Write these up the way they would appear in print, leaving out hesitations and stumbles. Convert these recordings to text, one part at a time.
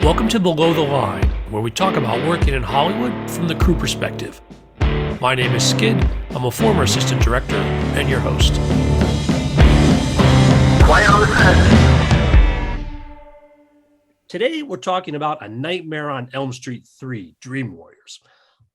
Welcome to Below the Line, where we talk about working in Hollywood from the crew perspective. My name is Skid. I'm a former assistant director and your host. Quiet on the set. Today, we're talking about A Nightmare on Elm Street 3, Dream Warriors.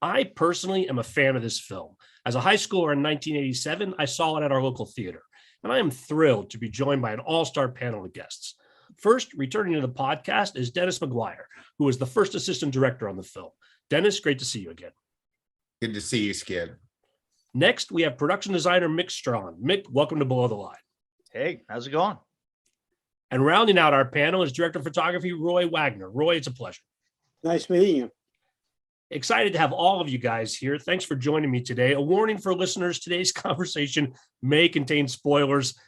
I personally am a fan of this film. As a high schooler in 1987, I saw it at our local theater, and I am thrilled to be joined by an all-star panel of guests. First, returning to the podcast is Dennis Maguire, who was the first assistant director on the film. Dennis, great to see you again. Good to see you, Skid. Next, we have production designer Mick Strawn. Mick, welcome to Below the Line. Hey, how's it going? And rounding out our panel is director of photography, Roy Wagner. Roy, it's a pleasure. Nice meeting you. Excited to have all of you guys here. Thanks for joining me today. A warning for listeners, today's conversation may contain spoilers.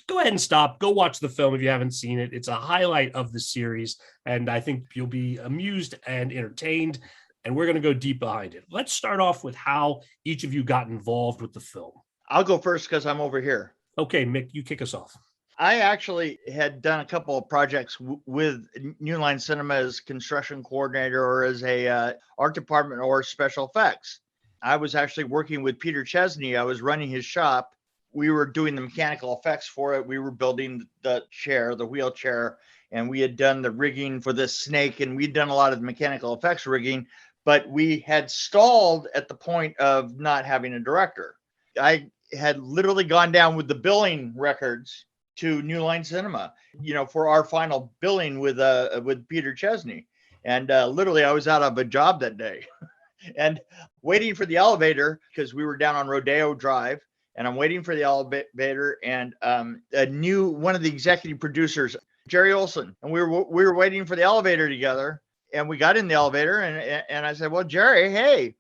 Go ahead and stop. Go watch the film if you haven't seen it. It's a highlight of the series, and I think you'll be amused and entertained, and we're going to go deep behind it. Let's start off with how each of you got involved with the film. I'll go first because I'm over here. Okay, Mick, you kick us off. I actually had done a couple of projects with New Line Cinema as construction coordinator or as a art department or special effects. I was actually working with Peter Chesney. I was running his shop. We were doing the mechanical effects for it. We were building the chair, the wheelchair, and we had done the rigging for the snake, and we'd done a lot of the mechanical effects rigging, but we had stalled at the point of not having a director. I had literally gone down with the billing records to New Line Cinema, for our final billing with Peter Chesney. And literally I was out of a job that day and waiting for the elevator because we were down on Rodeo Drive. And I'm waiting for the elevator, and one of the executive producers, Jerry Olson, and we were waiting for the elevator together. And we got in the elevator, and I said, "Well, Jerry, hey,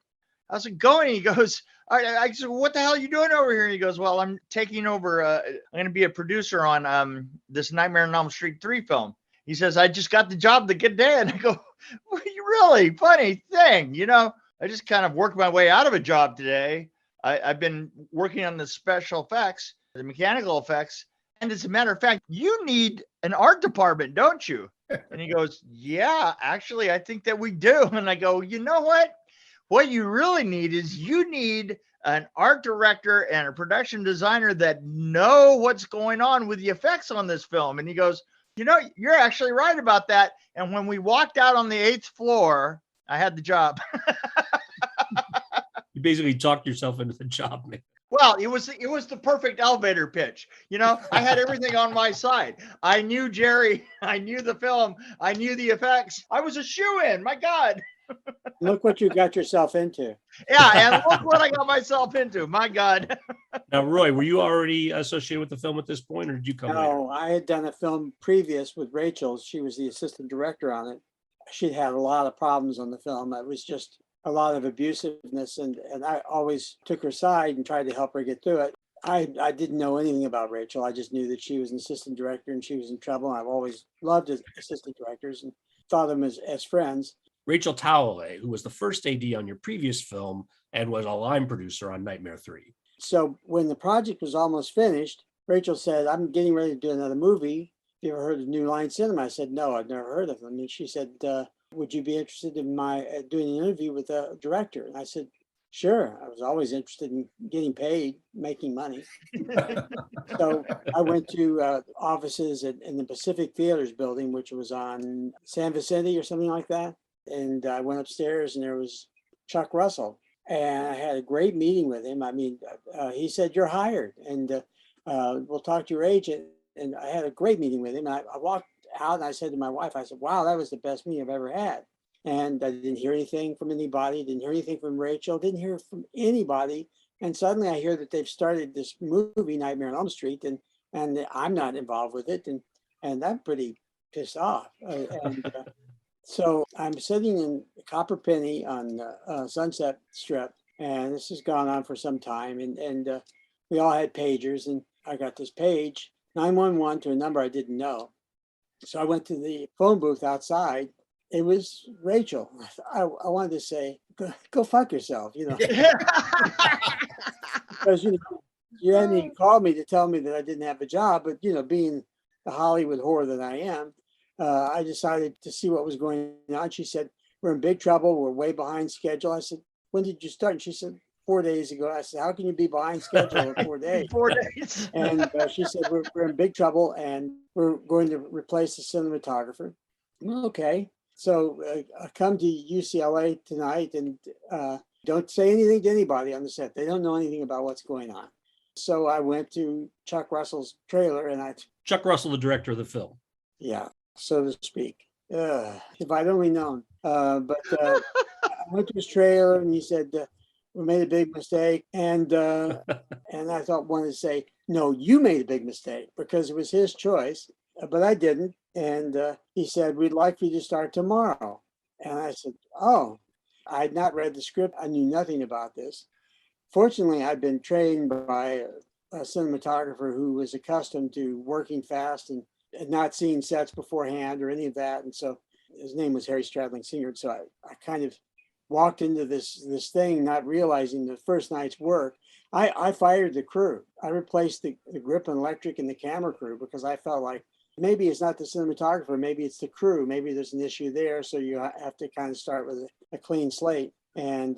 how's it going?" And he goes, I said, "What the hell are you doing over here?" And he goes, "Well, I'm taking over. I'm going to be a producer on this Nightmare on Elm Street 3 film." He says, "I just got the job the good day," and I go, well, "Really funny thing, I just kind of worked my way out of a job today." I've been working on the special effects, the mechanical effects. And as a matter of fact, you need an art department, don't you? And he goes, "Yeah, actually, I think that we do." And I go, "You know what? What you really need is you need an art director and a production designer that know what's going on with the effects on this film." And he goes, "You're actually right about that." And when we walked out on the 8th floor, I had the job. You basically talked yourself into the job, Mick. Well, it was the perfect elevator pitch. I had everything on my side. I knew Jerry. I knew the film. I knew the effects. I was a shoo-in. My God. Look what you got yourself into. Yeah, and look what I got myself into. My God. Now, Roy, were you already associated with the film at this point, or did you come later? No, I had done a film previous with Rachel. She was the assistant director on it. She'd had a lot of problems on the film. It was just a lot of abusiveness, and I always took her side and tried to help her get through it. I didn't know anything about Rachel. I just knew that she was an assistant director and she was in trouble. I've always loved assistant directors and thought of them as friends. Rachel Towley, who was the first AD on your previous film and was a line producer on Nightmare 3. So when the project was almost finished, Rachel said, "I'm getting ready to do another movie. Have you ever heard of New Line Cinema?" I said, "No, I've never heard of them." And she said, "Would you be interested in doing an interview with a director?" And I said, "Sure." I was always interested in getting paid, making money. So I went to offices in the Pacific Theaters building, which was on San Vicente or something like that. And I went upstairs and there was Chuck Russell. And I had a great meeting with him. I mean, he said, "You're hired, and we'll talk to your agent." And I had a great meeting with him. And I walked out and I said to my wife, I said, "Wow, that was the best meeting I've ever had." And I didn't hear anything from anybody, didn't hear anything from Rachel, didn't hear from anybody. And suddenly I hear that they've started this movie, Nightmare on Elm Street, and I'm not involved with it. And I'm pretty pissed off. So I'm sitting in Copper Penny on Sunset Strip, and this has gone on for some time. And we all had pagers, and I got this page, 911, to a number I didn't know. So I went to the phone booth outside. It was Rachel. I wanted to say, go fuck yourself, because, you hadn't even called me to tell me that I didn't have a job, but, being the Hollywood whore that I am, I decided to see what was going on. She said, we're in big trouble. We're way behind schedule. I said, when did you start? And she said, 4 days ago. I said, how can you be behind schedule in 4 days? 4 days. And she said, we're in big trouble and we're going to replace the cinematographer. Well, okay. So I come to UCLA tonight and don't say anything to anybody on the set. They don't know anything about what's going on. So I went to Chuck Russell's trailer and Chuck Russell, the director of the film. yeah, so to speak. If I'd only known. But I went to his trailer and he said, we made a big mistake. And I thought, wanted to say, no, you made a big mistake because it was his choice, but I didn't. And he said, we'd like for you to start tomorrow. And I said, oh, I had not read the script. I knew nothing about this. Fortunately, I'd been trained by a cinematographer who was accustomed to working fast and not seeing sets beforehand or any of that. And so his name was Harry Stradling Sr. So I kind of walked into this thing, not realizing the first night's work. I fired the crew. I replaced the grip and electric and the camera crew because I felt like maybe it's not the cinematographer, maybe it's the crew. Maybe there's an issue there. So you have to kind of start with a clean slate. And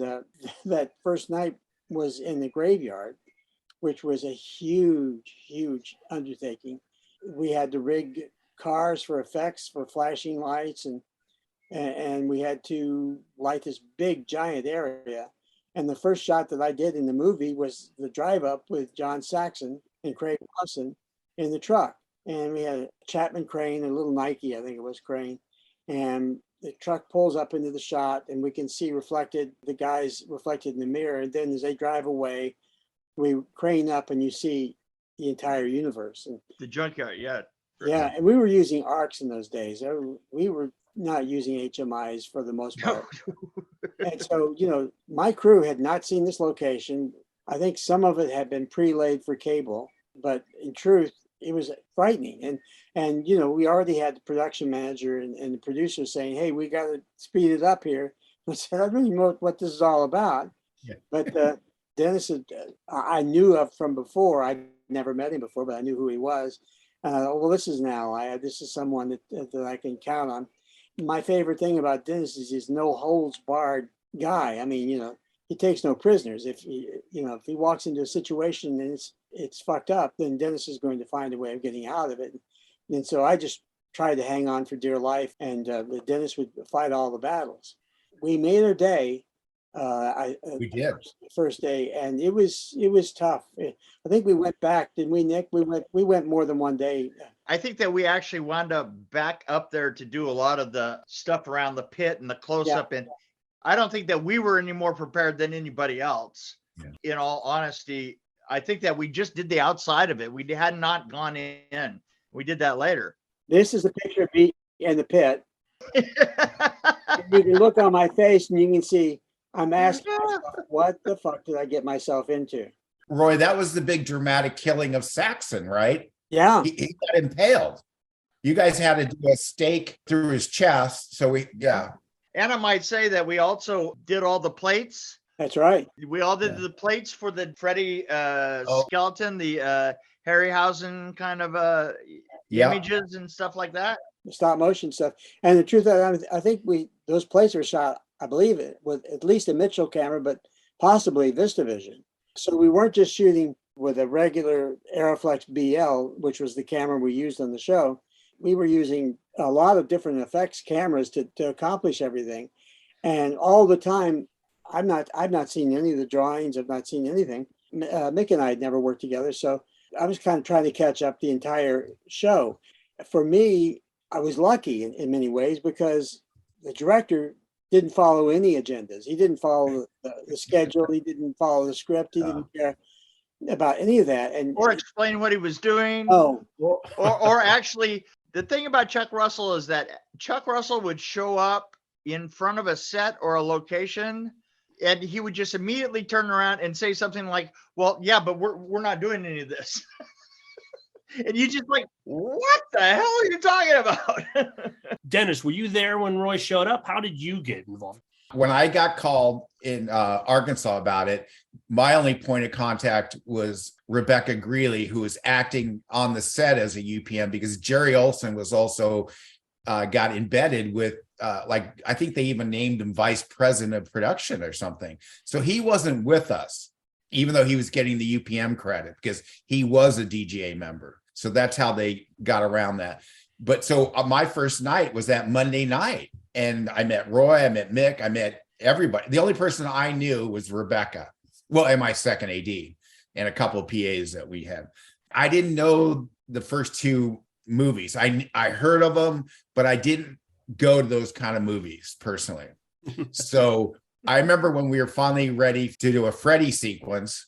that first night was in the graveyard, which was a huge undertaking. We had to rig cars for effects, for flashing lights, and we had to light this big giant area. And the first shot that I did in the movie was the drive up with John Saxon and Craig Lawson in the truck. And we had a Chapman crane, a little Nike, I think it was crane. And the truck pulls up into the shot and we can see the guys reflected in the mirror. And then as they drive away, we crane up and you see the entire universe. And The junkyard, yeah. yeah, and we were using ARCs in those days. We were not using HMIs for the most part. And so, my crew had not seen this location. I think some of it had been pre-laid for cable, but in truth, it was frightening. And we already had the production manager and the producer saying, hey, we got to speed it up here. I said, I really know what this is all about. Yeah. But Dennis, I knew of from before. I'd never met him before, but I knew who he was. Well, this is an ally. This is someone that I can count on. My favorite thing about Dennis is he's no holds barred guy. I mean, he takes no prisoners. If he walks into a situation and it's fucked up, then Dennis is going to find a way of getting out of it. And so I just tried to hang on for dear life, and Dennis would fight all the battles. We made our day. We did. First day, and it was tough. I think we went back, didn't we, Nick? We went more than one day. I think that we actually wound up back up there to do a lot of the stuff around the pit and the close-up. And I don't think that we were any more prepared than anybody else. Yeah. In all honesty, I think that we just did the outside of it. We had not gone in. We did that later. This is a picture of me in the pit. You can look on my face and you can see I'm asking myself, what the fuck did I get myself into? Roy, that was the big dramatic killing of Saxon, right? Yeah. He got impaled. You guys had to do a stake through his chest. So And I might say that we also did all the plates. That's right. We all did the plates for the Freddy skeleton, the Harryhausen kind of images and stuff like that. The stop motion stuff. And the truth of it, I think those plates were shot, I believe it, with at least a Mitchell camera, but possibly VistaVision. So we weren't just shooting with a regular Aeroflex BL, which was the camera we used on the show. We were using a lot of different effects cameras to accomplish everything. And all the time, I've not seen any of the drawings. I've not seen anything. Mick and I had never worked together. So I was kind of trying to catch up the entire show. For me, I was lucky in many ways because the director didn't follow any agendas. He didn't follow the schedule. He didn't follow the script. He didn't care about any of that. Or explain what he was doing. Oh. Or actually, the thing about Chuck Russell is that Chuck Russell would show up in front of a set or a location, and he would just immediately turn around and say something like, well, yeah, but we're not doing any of this. And you just like, what the hell are you talking about? Dennis, were you there when Roy showed up? How did you get involved? When I got called in Arkansas about it, my only point of contact was Rebecca Greeley, who was acting on the set as a UPM, because Jerry Olson was also got embedded with like, I think they even named him vice president of production or something. So he wasn't with us, even though he was getting the UPM credit because he was a DGA member. So that's how they got around that. But so my first night was that Monday night, and I met Roy, I met Mick, I met everybody. The only person I knew was Rebecca. Well, and my second AD and a couple of PAs that we had. I didn't know the first two movies. I heard of them, but I didn't go to those kind of movies personally. So I remember when we were finally ready to do a Freddy sequence,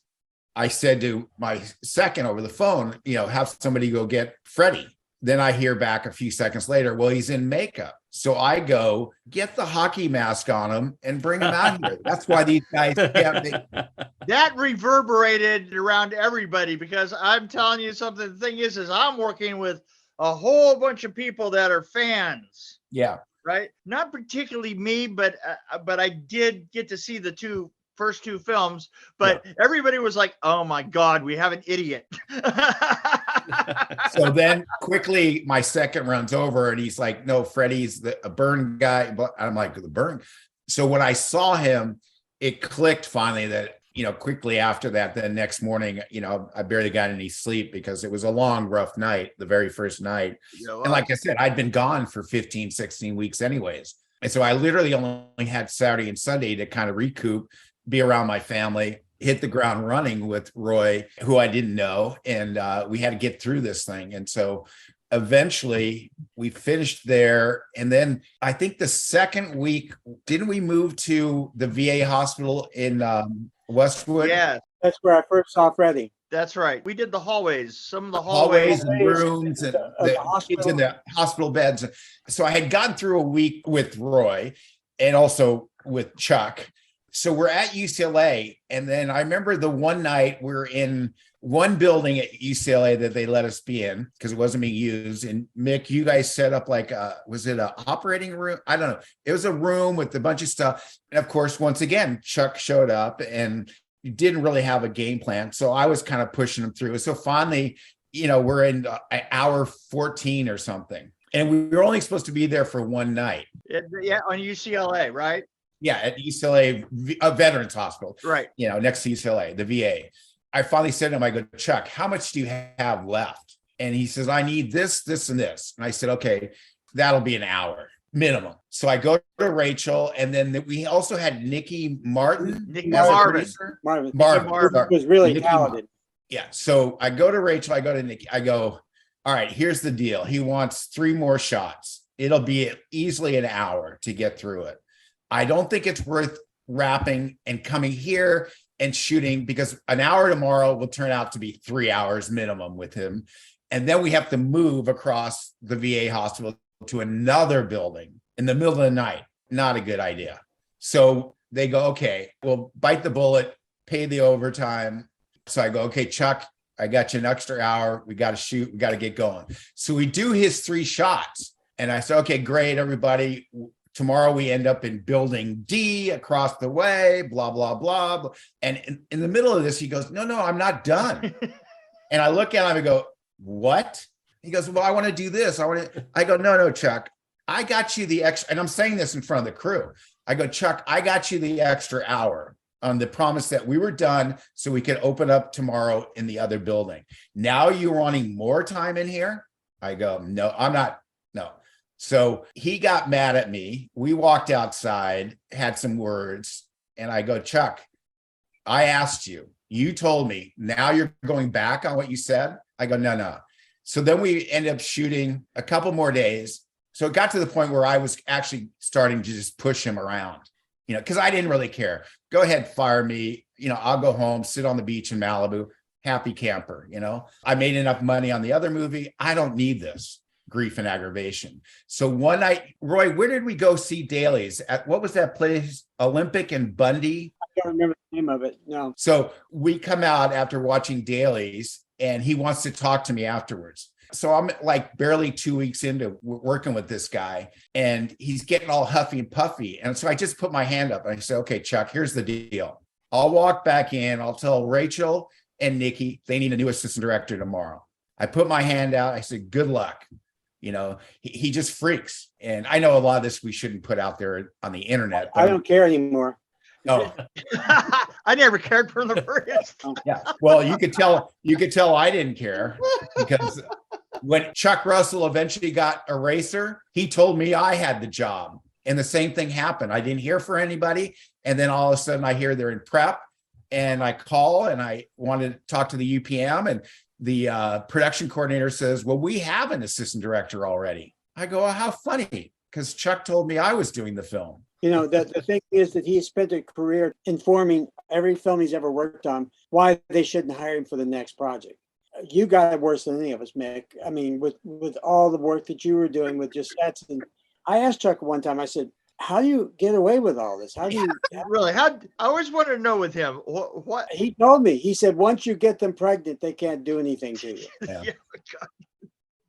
I said to my second over the phone, have somebody go get Freddy. Then I hear back a few seconds later, well, he's in makeup. So I go get the hockey mask on him and bring him out here. That's why these guys that reverberated around everybody, because I'm telling you something. The thing is I'm working with a whole bunch of people that are fans. Yeah. Right. Not particularly me, but I did get to see the first two films, but everybody was like, oh my God, we have an idiot. So then quickly my second runs over and he's like, no, Freddie's a burn guy. But I'm like, the burn. So when I saw him, it clicked finally that, quickly after that, the next morning, I barely got any sleep because it was a long, rough night, the very first night. And like I said, I'd been gone for 15, 16 weeks anyways. And so I literally only had Saturday and Sunday to kind of recoup, be around my family, hit the ground running with Roy, who I didn't know. And we had to get through this thing. And so eventually we finished there. And then I think the second week, didn't we move to the VA hospital in Westwood? Yeah. That's where I first saw Freddy. That's right. We did the hallways, some of the Hallways hallways. and rooms and the kids in the hospital beds. So I had gone through a week with Roy and also with Chuck. So we're at UCLA. And then I remember the one night we're in one building at UCLA that they let us be in because it wasn't being used. And Mick, you guys set up like was it an operating room? I don't know. It was a room with a bunch of stuff. And of course, once again, Chuck showed up and didn't really have a game plan. So I was kind of pushing him through. So finally, we're in hour 14 or something. And we were only supposed to be there for one night. Yeah, on UCLA, right? Yeah, at UCLA, a Veterans Hospital. Right. Next to UCLA, the VA. I finally said to him, I go, Chuck, how much do you have left? And he says, I need this, this, and this. And I said, okay, that'll be an hour minimum. So I go to Rachel, and then we also had Nikki Martin. Marvin was really Nikki talented. Yeah. So I go to Rachel, I go to Nikki, I go, all right, here's the deal. He wants 3 more shots. It'll be easily an hour to get through it. I don't think it's worth wrapping and coming here and shooting because an hour tomorrow will turn out to be 3 hours minimum with him. And then we have to move across the VA hospital to another building in the middle of the night. Not a good idea. So they go, okay, we'll bite the bullet, pay the overtime. So I go, okay, Chuck, I got you an extra hour. We got to shoot. We got to get going. So we do his 3 shots. And I said, okay, great, everybody. Tomorrow we end up in building D across the way, blah, blah, blah. And in the middle of this, he goes, no, I'm not done. And I look at him and go, what? He goes, well, I want to do this. I go, no, Chuck, I got you the extra. And I'm saying this in front of the crew. I go, Chuck, I got you the extra hour on the promise that we were done so we could open up tomorrow in the other building. Now you're wanting more time in here? I go, no, I'm not. No. So he got mad at me. We walked outside, had some words, and I go, Chuck, I asked you, you told me, now you're going back on what you said? I go, no. So then we ended up shooting a couple more days. So it got to the point where I was actually starting to just push him around, because I didn't really care. Go ahead, fire me. I'll go home, sit on the beach in Malibu, happy camper. I made enough money on the other movie. I don't need this grief and aggravation. So one night, Roy, where did we go see dailies? At what was that place? Olympic and Bundy? I don't remember the name of it. No. So we come out after watching dailies and he wants to talk to me afterwards. So I'm like barely 2 weeks into working with this guy and he's getting all huffy and puffy. And so I just put my hand up and I said, okay, Chuck, here's the deal. I'll walk back in. I'll tell Rachel and Nikki, they need a new assistant director tomorrow. I put my hand out. I said, good luck. He just freaks. And I know a lot of this we shouldn't put out there on the internet. I don't care anymore. Oh, I never cared for the first. yeah. Well, you could tell I didn't care, because when Chuck Russell eventually got Eraser, he told me I had the job. And the same thing happened. I didn't hear from anybody. And then all of a sudden I hear they're in prep, and I call and I wanted to talk to the UPM, and the production coordinator says, well, we have an assistant director already. I go, oh, how funny, because Chuck told me I was doing the film. The thing is that he spent a career informing every film he's ever worked on why they shouldn't hire him for the next project. You got it worse than any of us, Mick. I mean, with all the work that you were doing with just sets. And I asked Chuck one time, I said, how do you get away with all this? How do you really? I always wanted to know with him what he told me. He said, once you get them pregnant, they can't do anything to you. Yeah. Yeah, God.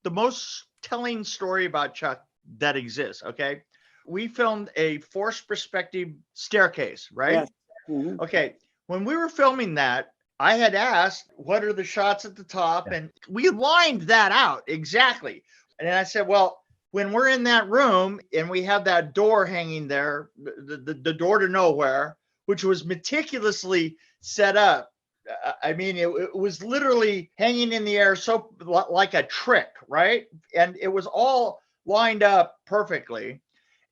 The most telling story about Chuck that exists. Okay. We filmed a forced perspective staircase, right? Yes. Mm-hmm. Okay. When we were filming that, I had asked, what are the shots at the top? Yeah. And we lined that out exactly. And then I said, well, when we're in that room and we have that door hanging there, the door to nowhere, which was meticulously set up. I mean, it was literally hanging in the air, so like a trick, right? And it was all lined up perfectly.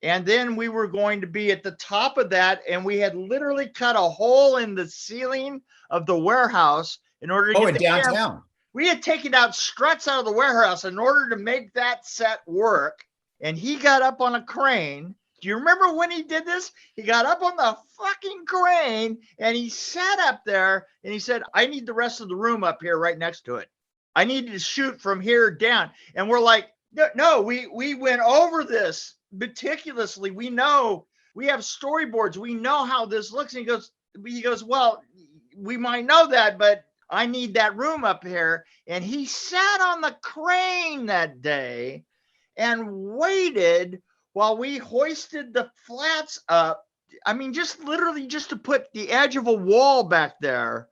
And then we were going to be at the top of that, and we had literally cut a hole in the ceiling of the warehouse in order to get the downtown. camera. We had taken out struts out of the warehouse in order to make that set work. And he got up on a crane. Do you remember when he did this? He got up on the fucking crane and he sat up there and he said, I need the rest of the room up here right next to it. I need to shoot from here down. And we're like, no, we went over this meticulously. We know, we have storyboards. We know how this looks. And he goes, well, we might know that, but I need that room up here. And he sat on the crane that day and waited while we hoisted the flats up. I mean, just literally just to put the edge of a wall back there,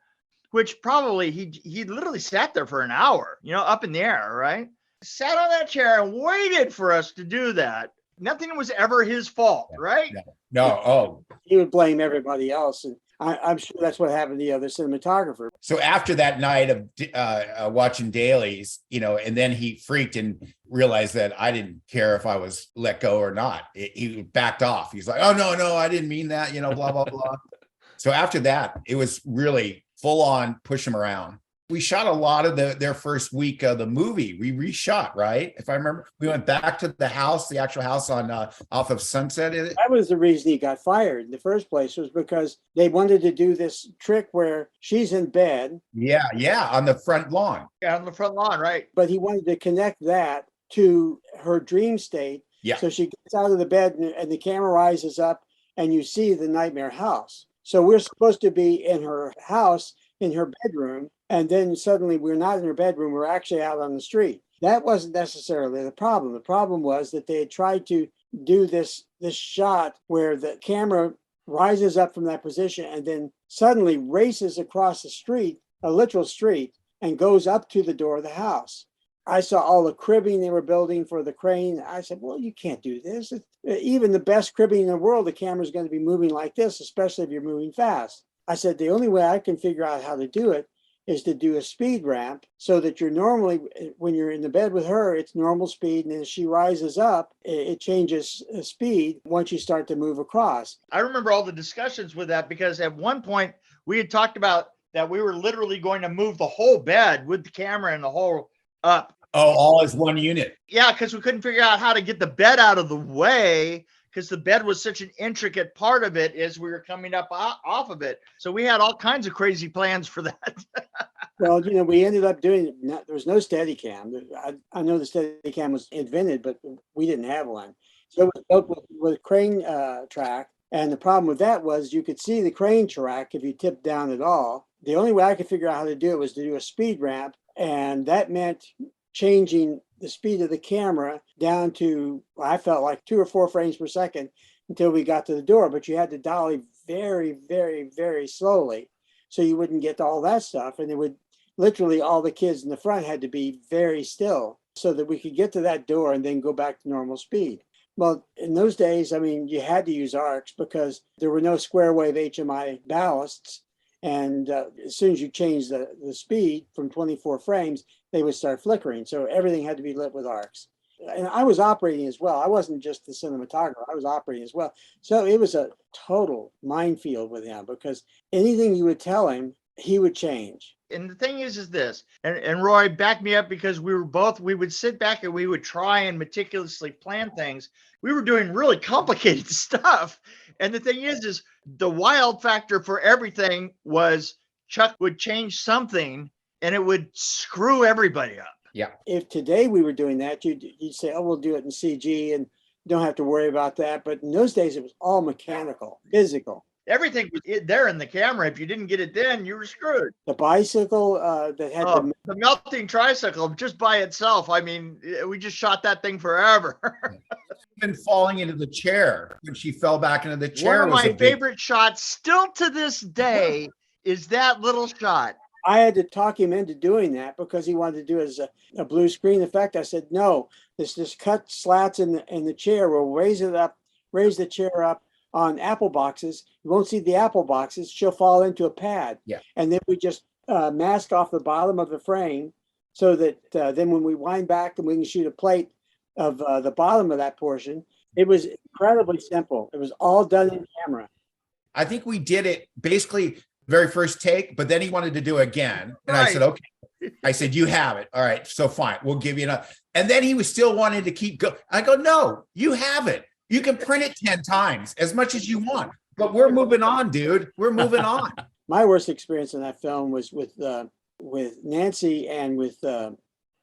which probably he literally sat there for an hour, up in the air, right? Sat on that chair and waited for us to do that. Nothing was ever his fault, right? No. Oh, He would blame everybody else. And I'm sure that's what happened to the other cinematographer. so after that night of watching dailies, and then he freaked and realized that I didn't care if I was let go or not. He backed off. He's like, oh, no, I didn't mean that, blah, blah, blah. So after that, it was really full on push him around. We shot a lot of their first week of the movie. We reshot, right? If I remember, we went back to the house, the actual house on off of Sunset. That was the reason he got fired in the first place, was because they wanted to do this trick where she's in bed. Yeah, on the front lawn. Yeah, on the front lawn, right? But he wanted to connect that to her dream state. Yeah. So she gets out of the bed and the camera rises up and you see the nightmare house. So we're supposed to be in her house, in her bedroom. And then suddenly we're not in her bedroom. We're actually out on the street. That wasn't necessarily the problem. The problem was that they had tried to do this shot where the camera rises up from that position and then suddenly races across the street, a literal street, and goes up to the door of the house. I saw all the cribbing they were building for the crane. I said, well, you can't do this. Even the best cribbing in the world, the camera's going to be moving like this, especially if you're moving fast. I said, the only way I can figure out how to do it is to do a speed ramp so that you're normally, when you're in the bed with her, it's normal speed. And as she rises up, it changes speed once you start to move across. I remember all the discussions with that because at one point we had talked about that we were literally going to move the whole bed with the camera and the whole up. Oh, all as one unit. Yeah, because we couldn't figure out how to get the bed out of the way because the bed was such an intricate part of it as we were coming up off of it. So we had all kinds of crazy plans for that. Well, we ended up doing it. There was no Steadicam. I know the Steadicam was invented, but we didn't have one. So it was built with crane track. And the problem with that was you could see the crane track if you tipped down at all. The only way I could figure out how to do it was to do a speed ramp. And that meant changing the speed of the camera down to, I felt like 2 or 4 frames per second until we got to the door. But you had to dolly very, very, very slowly so you wouldn't get all that stuff. And it would literally, all the kids in the front had to be very still. so that we could get to that door and then go back to normal speed. Well, in those days, I mean, you had to use arcs because there were no square wave HMI ballasts. And as soon as you changed the speed from 24 frames, they would start flickering. So everything had to be lit with arcs. And I was operating as well. I wasn't just the cinematographer, I was operating as well. So it was a total minefield with him because anything you would tell him, he would change. And the thing is this, and Roy, back me up, because we would sit back and we would try and meticulously plan things. We were doing really complicated stuff. And the thing is the wild factor for everything was Chuck would change something and it would screw everybody up. Yeah. If today we were doing that, you'd say, oh, we'll do it in CG and don't have to worry about that. But in those days, it was all mechanical, physical. Everything was there in the camera. If you didn't get it then, you were screwed. The bicycle that had the melting tricycle just by itself. I mean, we just shot that thing forever. Even falling into the chair when she fell back into the chair. One of my favorite shots still to this day is that little shot. I had to talk him into doing that because he wanted to do it as a blue screen effect. I said, no, this just cut slats in the chair. We'll raise the chair up on apple boxes. You won't see the apple boxes. She'll fall into a pad. Yeah. And then we just mask off the bottom of the frame so that then when we wind back and we can shoot a plate of the bottom of that portion, it was incredibly simple. It was all done in camera. I think we did it basically very first take, but then he wanted to do it again. And Right. I said, okay. I said, you have it. All right. So fine. We'll give you enough. And then he was still wanting to keep going. I go, no, you have it. You can print it 10 times as much as you want, but we're moving on, dude. We're moving on. My worst experience in that film was with Nancy and with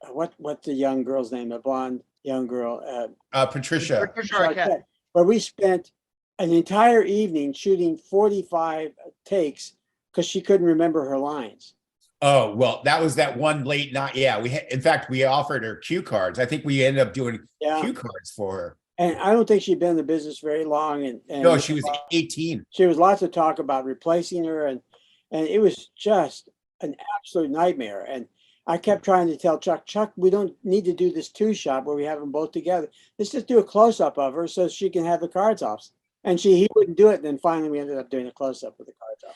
what's the young girl's name? The blonde young girl. Patricia. Patricia Arquette. Where we spent an entire evening shooting 45 takes because she couldn't remember her lines. Oh, well, that was that one late night. Yeah. In fact, we offered her cue cards. I think we ended up doing cue cards for her. And I don't think she'd been in the business very long. And No, she was 18. She was lots of talk about replacing her. And it was just an absolute nightmare. And I kept trying to tell Chuck, we don't need to do this 2-shot where we have them both together. Let's just do a close-up of her so she can have the cards off. And he wouldn't do it. And then finally we ended up doing a close-up with the cards off.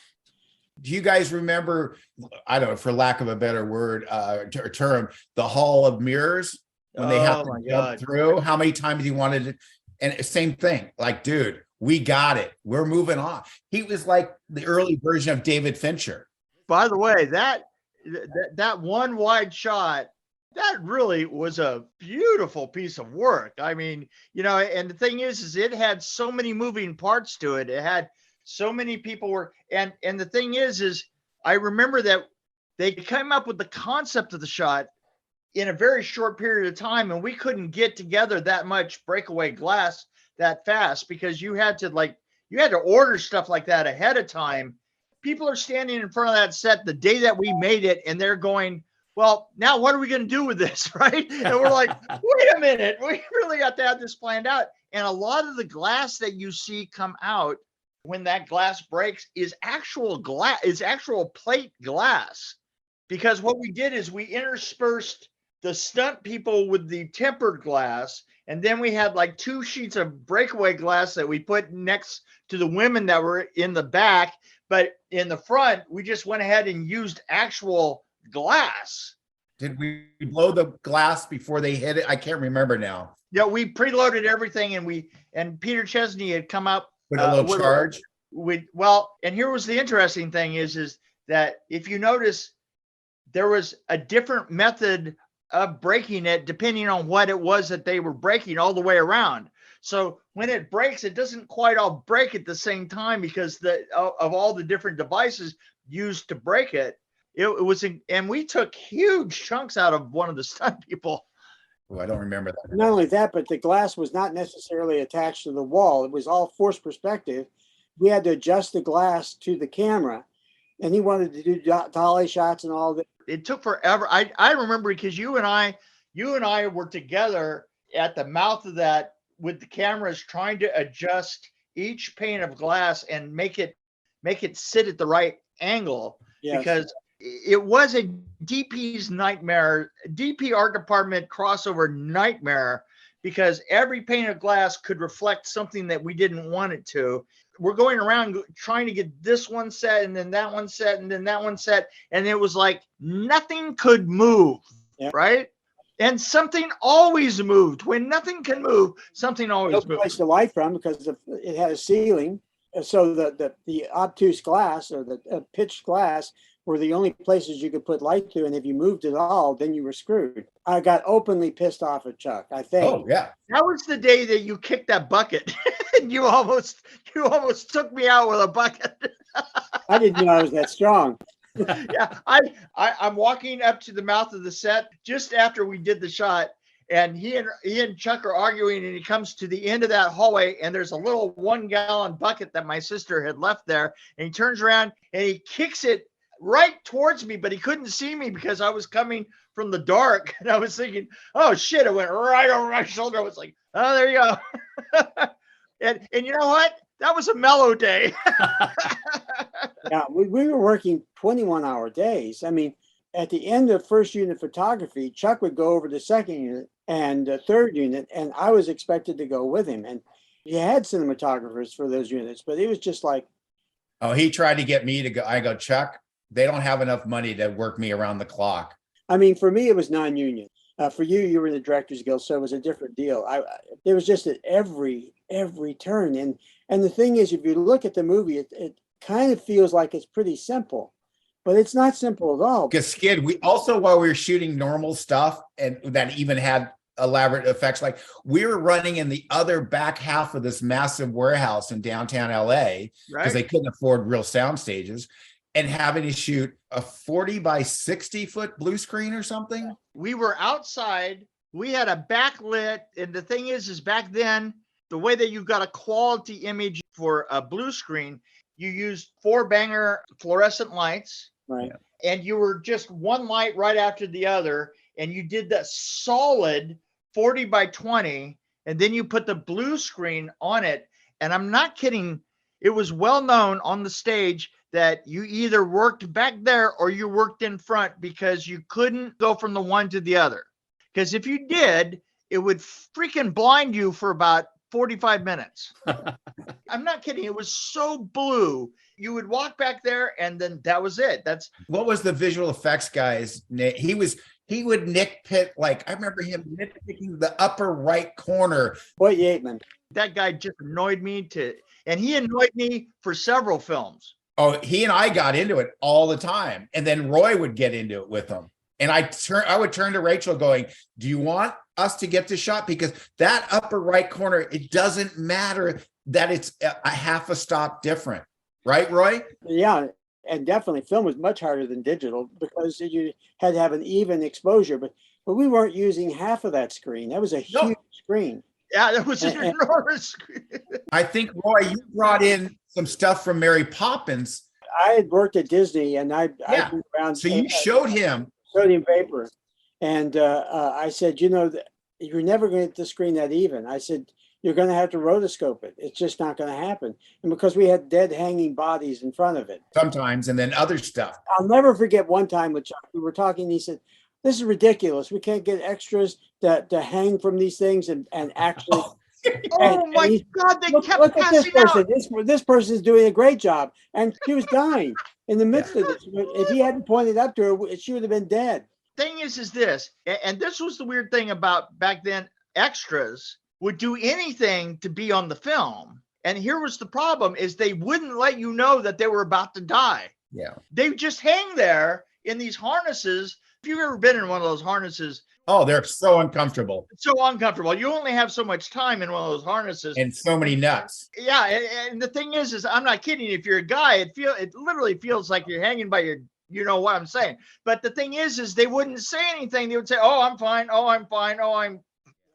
Do you guys remember, I don't know, for lack of a better word or term, the Hall of Mirrors? When they have to jump through, how many times he wanted it? And same thing, like, dude, we got it. We're moving on. He was like the early version of David Fincher. By the way, that one wide shot, that really was a beautiful piece of work. I mean, and the thing is it had so many moving parts to it. It had so many people and the thing is I remember that they came up with the concept of the shot in a very short period of time, and we couldn't get together that much breakaway glass that fast because you had to order stuff like that ahead of time. People are standing in front of that set the day that we made it, and they're going, well, now what are we going to do with this, right? And we're like, wait a minute, we really got to have this planned out. And a lot of the glass that you see come out when that glass breaks is actual plate glass, because what we did is we interspersed the stunt people with the tempered glass, and then we had like 2 sheets of breakaway glass that we put next to the women that were in the back, but in the front we just went ahead and used actual glass. Did we blow the glass before they hit it? I can't remember now. Yeah, we preloaded everything, and Peter Chesney had come up with a little charge. And here was the interesting thing is that if you notice, there was a different method of breaking it depending on what it was that they were breaking all the way around. So when it breaks, it doesn't quite all break at the same time because of all the different devices used to break it. And we took huge chunks out of one of the stunt people. Oh, I don't remember that. Not only that, but the glass was not necessarily attached to the wall. It was all forced perspective. We had to adjust the glass to the camera, and he wanted to do dolly shots and all that. It took forever. I remember because you and I were together at the mouth of that with the cameras trying to adjust each pane of glass and make it sit at the right angle. Yes. Because it was a DP's nightmare, DP art department crossover nightmare, because every pane of glass could reflect something that we didn't want it to. We're going around trying to get this one set and then that one set and then that one set. And it was like nothing could move, right? And something always moved. When nothing can move, something always No moves. place to light from because it had a ceiling. So the obtuse glass or the pitched glass were the only places you could put light to. And if you moved at all, then you were screwed. I got openly pissed off at Chuck, I think. Oh, yeah. That was the day that you kicked that bucket. And you almost took me out with a bucket. I didn't know I was that strong. Yeah, I'm walking up to the mouth of the set just after we did the shot, and he and Chuck are arguing, and he comes to the end of that hallway, and there's a little 1-gallon bucket that my sister had left there, and he turns around and he kicks it right towards me, but he couldn't see me because I was coming from the dark, and I was thinking, oh shit, it went right over my shoulder. I was like, oh, there you go. and you know what? That was a mellow day. Yeah, we were working 21-hour days. I mean, at the end of first unit photography, Chuck would go over to second unit and third unit, and I was expected to go with him. And he had cinematographers for those units, but it was just like, Oh, he tried to get me to go. I go, Chuck, they don't have enough money to work me around the clock. I mean, for me, it was non-union. For you were in the Directors Guild, so it was a different deal. It was just at every turn. And the thing is, if you look at the movie, it kind of feels like it's pretty simple, but it's not simple at all. Because Skid, we also, while we were shooting normal stuff and that even had elaborate effects, like we were running in the other back half of this massive warehouse in downtown LA because they couldn't afford real sound stages, and having to shoot a 40 by 60 foot blue screen or something. We were outside. We had a backlit. And the thing is back then, the way that you got a quality image for a blue screen, you used 4-banger fluorescent lights. Right. And you were just one light right after the other. And you did that solid 40 by 20. And then you put the blue screen on it. And I'm not kidding. It was well known on the stage that you either worked back there or you worked in front, because you couldn't go from the one to the other. Because if you did, it would freaking blind you for about 45 minutes. I'm not kidding. It was so blue. You would walk back there and then that was it. That's what was the visual effects guy's name? He would nitpick, like I remember him nitpicking the upper right corner. Boy, Yateman. That guy just annoyed me and he annoyed me for several films. Oh, he and I got into it all the time. And then Roy would get into it with him. And I would turn to Rachel going, do you want us to get this shot? Because that upper right corner, it doesn't matter that it's a half a stop different. Right, Roy? Yeah, and definitely film was much harder than digital because you had to have an even exposure. But we weren't using half of that screen. That was a huge screen. Yeah, that was an enormous screen. I think, Roy, you brought in some stuff from Mary Poppins. I had worked at Disney, and I moved around. So you showed him sodium vapor, and I said, you're never going to get the screen that even. I said, you're going to have to rotoscope it. It's just not going to happen. And because we had dead hanging bodies in front of it. Sometimes, and then other stuff. I'll never forget one time with Chuck, we were talking, and he said, this is ridiculous. We can't get extras to hang from these things and actually. My God, they kept look at this passing out. person. This person is doing a great job. And she was dying in the midst of this. If he hadn't pointed up to her, she would have been dead. Thing is this, and this was the weird thing about back then, extras would do anything to be on the film. And here was the problem, is they wouldn't let you know that they were about to die. Yeah. They just hang there in these harnesses. If you've ever been in one of those harnesses. Oh, they're so uncomfortable. It's so uncomfortable. You only have so much time in one of those harnesses. And so many nuts. Yeah. And the thing is I'm not kidding. If you're a guy, it literally feels like you're hanging by your, you know what I'm saying. But the thing is they wouldn't say anything. They would say, oh, I'm fine. Oh, I'm fine. Oh,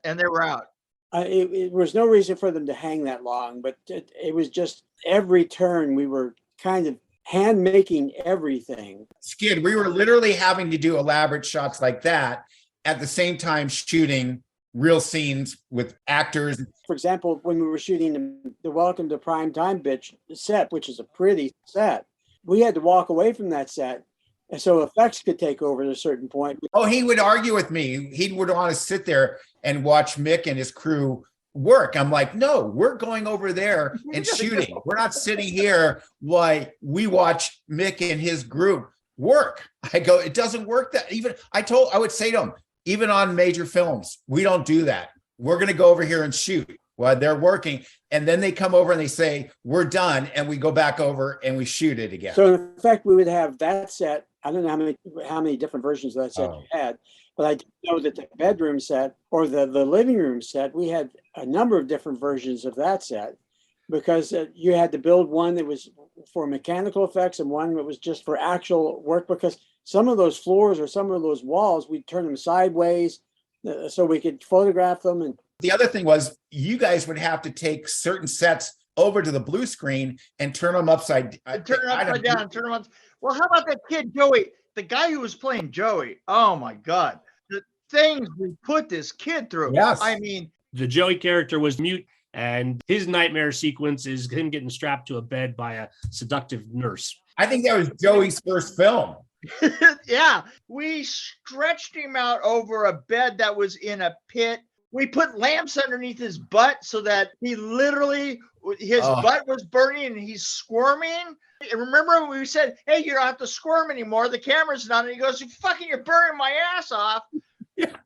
and they were out. It was no reason for them to hang that long, but it was just every turn we were kind of hand making everything. Skid, we were literally having to do elaborate shots like that at the same time shooting real scenes with actors. For example, when we were shooting the Welcome to Prime Time Bitch set, which is a pretty set, we had to walk away from that set And so effects could take over at a certain point. Oh, he would argue with me. He would want to sit there and watch Mick and his crew work. I'm like, no, we're going over there and shooting. We're not sitting here while we watch Mick and his group work. I go, it doesn't work that even I would say to him, even on major films, we don't do that. We're going to go over here and shoot while they're working. And then they come over and they say, we're done. And we go back over and we shoot it again. So in fact, we would have that set. I don't know how many different versions of that set you had, but I do know that the bedroom set or the living room set, we had a number of different versions of that set because you had to build one that was for mechanical effects and one that was just for actual work, because some of those floors or some of those walls, we'd turn them sideways so we could photograph them. And the other thing was you guys would have to take certain sets over to the blue screen and turn them upside down, turn them on. Well, how about that kid, Joey? The guy who was playing Joey. Oh my God. The things we put this kid through. Yes. I mean, the Joey character was mute, and his nightmare sequence is him getting strapped to a bed by a seductive nurse. I think that was Joey's first film. Yeah. We stretched him out over a bed that was in a pit. We put lamps underneath his butt so that he literally, his butt was burning and he's squirming. And remember when we said, hey, you don't have to squirm anymore. The camera's not. And he goes, you're burning my ass off. Yeah.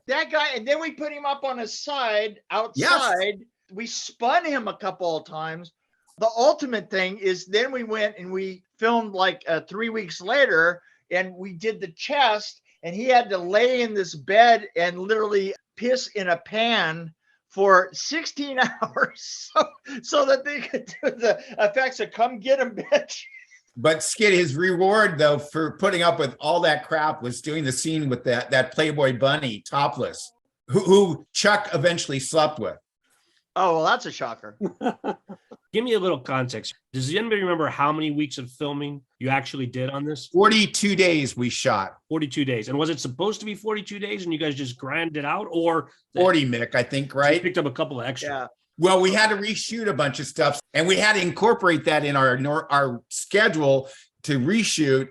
That guy. And then we put him up on his side outside. Yes. We spun him a couple of times. The ultimate thing is then we went and we filmed like 3 weeks later and we did the chest. And he had to lay in this bed and literally piss in a pan for 16 hours so that they could do the effects of come get him, bitch. But Skid, his reward, though, for putting up with all that crap was doing the scene with that Playboy bunny topless, who Chuck eventually slept with. Oh, well, that's a shocker. Give me a little context. Does anybody remember how many weeks of filming you actually did on this? 42 days we shot. 42 days. And was it supposed to be 42 days and you guys just grinded it out? Or 40, Mick, I think, right? You picked up a couple of extra. Yeah. Well, we had to reshoot a bunch of stuff and we had to incorporate that in our schedule to reshoot.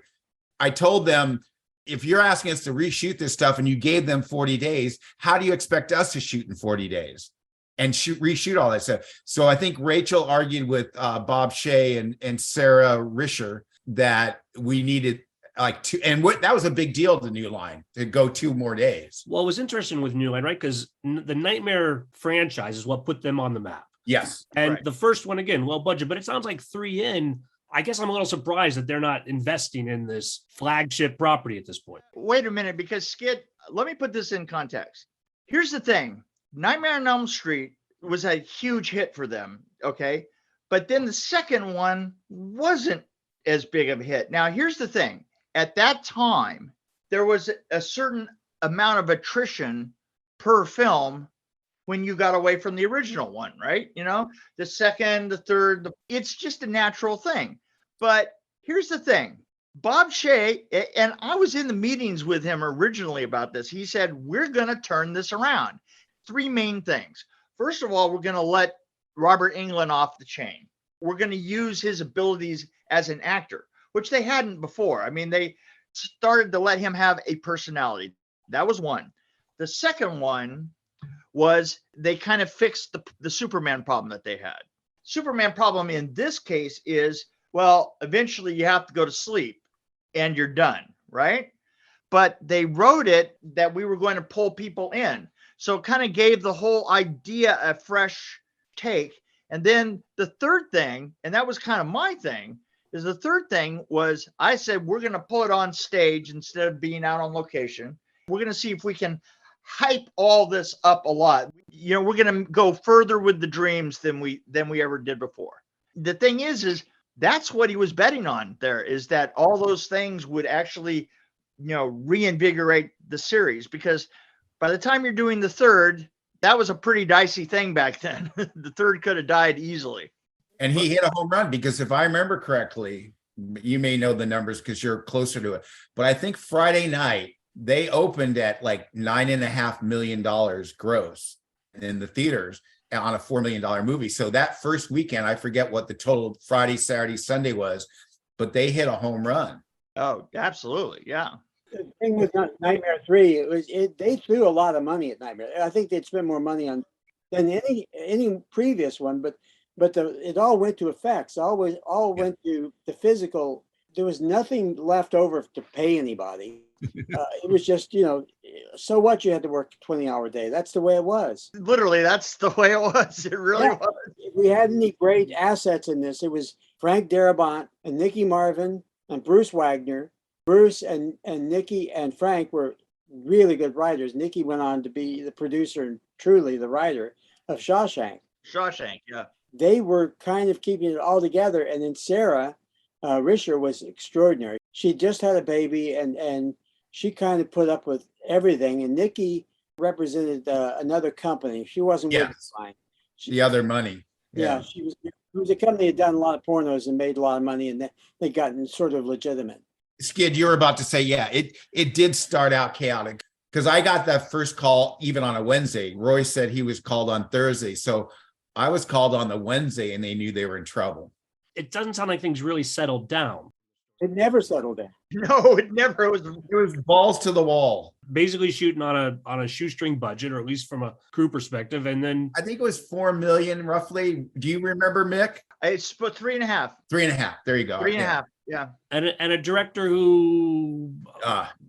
I told them, if you're asking us to reshoot this stuff and you gave them 40 days, how do you expect us to shoot in 40 days? And reshoot all that stuff. So I think Rachel argued with Bob Shea and Sarah Risher that we needed like two, and that was a big deal to New Line to go 2 more days. Well, it was interesting with New Line, right? Because the Nightmare franchise is what put them on the map. Yes. And right. The first one, again, low budget, but it sounds like 3 in. I guess I'm a little surprised that they're not investing in this flagship property at this point. Wait a minute, because Skid, let me put this in context. Here's the thing. Nightmare on Elm Street was a huge hit for them, okay? But then the second one wasn't as big of a hit. Now, here's the thing. At that time, there was a certain amount of attrition per film when you got away from the original one, right? You know, the second, the third, it's just a natural thing. But here's the thing. Bob Shea, and I was in the meetings with him originally about this. He said, we're going to turn this around. 3 main things. First of all, we're going to let Robert Englund off the chain. We're going to use his abilities as an actor, which they hadn't before. I mean, they started to let him have a personality. That was one. The second one was they kind of fixed the Superman problem that they had. Superman problem in this case is, well, eventually you have to go to sleep and you're done, right? But they wrote it that we were going to pull people in. So it kind of gave the whole idea a fresh take. And then the third thing, and that was kind of my thing, is the third thing was I said, we're going to pull it on stage instead of being out on location. We're going to see if we can hype all this up a lot. You know, we're going to go further with the dreams than we ever did before. The thing is that's what he was betting on there, is that all those things would actually, you know, reinvigorate the series, because by the time you're doing the third, that was a pretty dicey thing back then. The third could have died easily. And he hit a home run, because if I remember correctly, you may know the numbers because you're closer to it, but I think Friday night they opened at like $9.5 million gross in the theaters on a $4 million movie. So that first weekend, I forget what the total Friday, Saturday, Sunday was, but they hit a home run. Oh, absolutely. Yeah. The thing with Nightmare 3, they threw a lot of money at Nightmare. I think they'd spent more money on than any previous one, but it all went to effects. All went to the physical. There was nothing left over to pay anybody. It was just, so what, you had to work a 20-hour day. That's the way it was. Literally, that's the way it was. It really was. If we had any great assets in this, it was Frank Darabont and Nicky Marvin and Bruce Wagner. Bruce and Nicky and Frank were really good writers. Nicky went on to be the producer and truly the writer of Shawshank. Shawshank, yeah. They were kind of keeping it all together. And then Sarah Risher was extraordinary. She just had a baby and she kind of put up with everything. And Nicky represented another company. She wasn't with Design. The other money. Yeah, it was a company that had done a lot of pornos and made a lot of money, and they gotten sort of legitimate. Skid, you were about to say, it did start out chaotic because I got that first call even on a Wednesday. Roy said he was called on Thursday. So I was called on the Wednesday and they knew they were in trouble. It doesn't sound like things really settled down. It never settled down. No, it never. It was balls to the wall. Basically shooting on a shoestring budget, or at least from a crew perspective. And then I think it was $4 million roughly. Do you remember, Mick? It's put 3.5. 3.5. There you go. 3.5. Yeah. And a director who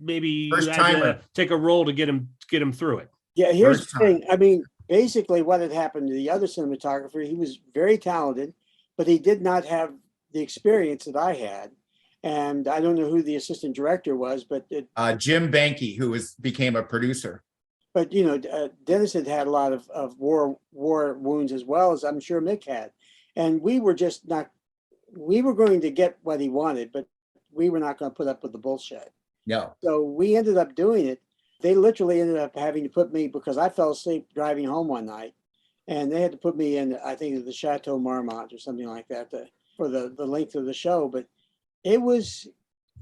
maybe first had timer. to take a role to get him through it. Yeah, here's First the thing. I mean, basically what had happened to the other cinematographer, he was very talented, but he did not have the experience that I had. And I don't know who the assistant director was, but Jim Banky, who became a producer. But Dennis had a lot of war wounds, as well as I'm sure Mick had, and we were just not. We were going to get what he wanted, but we were not going to put up with the bullshit. No. So we ended up doing it. They literally ended up having to put me, because I fell asleep driving home one night, and they had to put me in, I think, the Chateau Marmont or something like that for the length of the show. But it was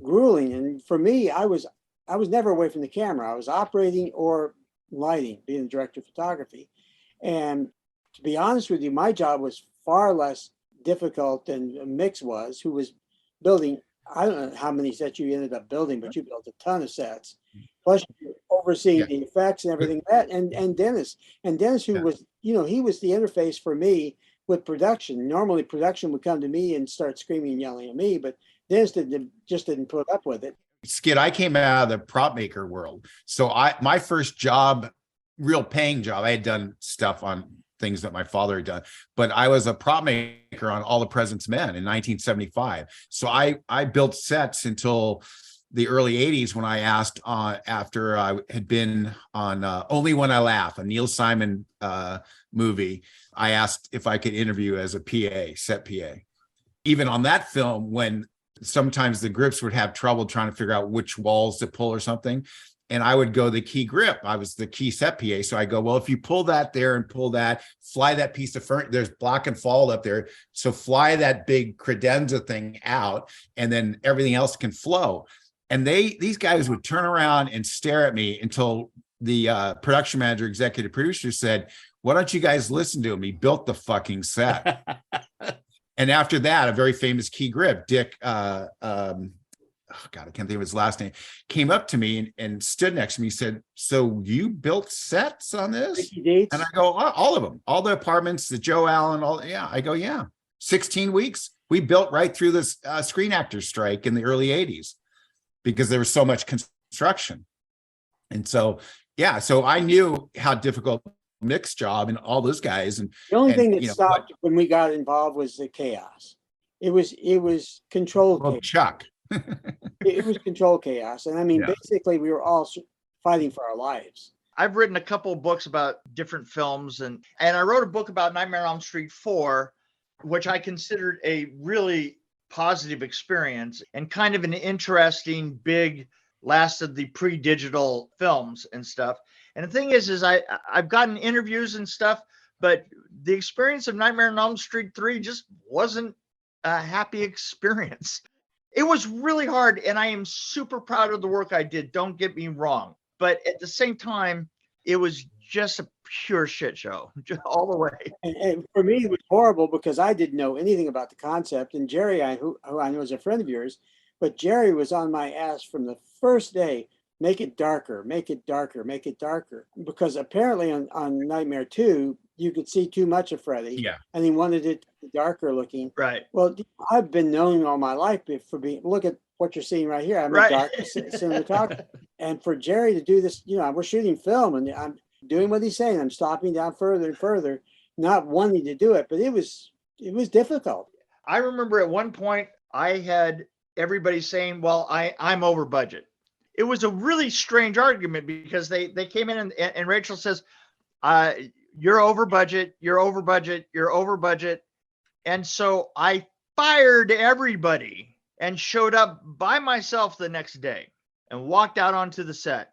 grueling, and for me, I was never away from the camera. I was operating or lighting, being the director of photography. And to be honest with you, my job was far less difficult than Mick's was, who was building, I don't know how many sets you ended up building, but you built a ton of sets. Plus overseeing the effects and everything like that. And Dennis, who was, he was the interface for me with production. Normally production would come to me and start screaming and yelling at me, but Dennis just didn't put up with it. Skid, I came out of the prop maker world. So my first job, real paying job, I had done stuff on things that my father had done, but I was a prop maker on All the President's Men in 1975. So I built sets until the early 80s when I asked after I had been on Only When I Laugh, a Neil Simon movie, I asked if I could interview as a PA, set PA. Even on that film, when sometimes the grips would have trouble trying to figure out which walls to pull or something, and I would go the key grip. I was the key set PA. So I go, well, if you pull that there and pull that, fly that piece of furniture, there's block and fall up there. So fly that big credenza thing out, and then everything else can flow. And these guys would turn around and stare at me until the production manager, executive producer said, why don't you guys listen to him? He built the fucking set. And after that, a very famous key grip, Dick, I can't think of his last name, came up to me and stood next to me, said, so you built sets on this? And I go, all of them, all the apartments, the Joe Allen, all. Yeah. I go, yeah. 16 weeks. We built right through this Screen Actors strike in the early 80s because there was so much construction. And so, yeah, so I knew how difficult Mick's job and all those guys. And the only thing that stopped when we got involved was the chaos. It was controlled chaos. Chuck. It was controlled chaos. And I mean, basically we were all fighting for our lives. I've written a couple of books about different films, and I wrote a book about Nightmare on Elm Street 4, which I considered a really positive experience and kind of an interesting, big, last of the pre-digital films and stuff. And the thing is I've gotten interviews and stuff, but the experience of Nightmare on Elm Street 3 just wasn't a happy experience. It was really hard, and I am super proud of the work I did. Don't get me wrong. But at the same time, it was just a pure shit show, just all the way. And for me, it was horrible because I didn't know anything about the concept. And Jerry, who I know is a friend of yours, But Jerry was on my ass from the first day. Make it darker, make it darker, make it darker. Because apparently on Nightmare 2, you could see too much of Freddy. Yeah. And he wanted it darker looking. Right. Well, I've been known all my life for being, look at what you're seeing right here. I'm Right. a dark cinematographer. And for Jerry to do this, we're shooting film and I'm doing what he's saying. I'm stopping down further and further, not wanting to do it, but it was difficult. I remember at one point I had everybody saying, well, I'm over budget. It was a really strange argument because they came in and Rachel says, you're over budget, you're over budget, you're over budget. And so I fired everybody and showed up by myself the next day and walked out onto the set.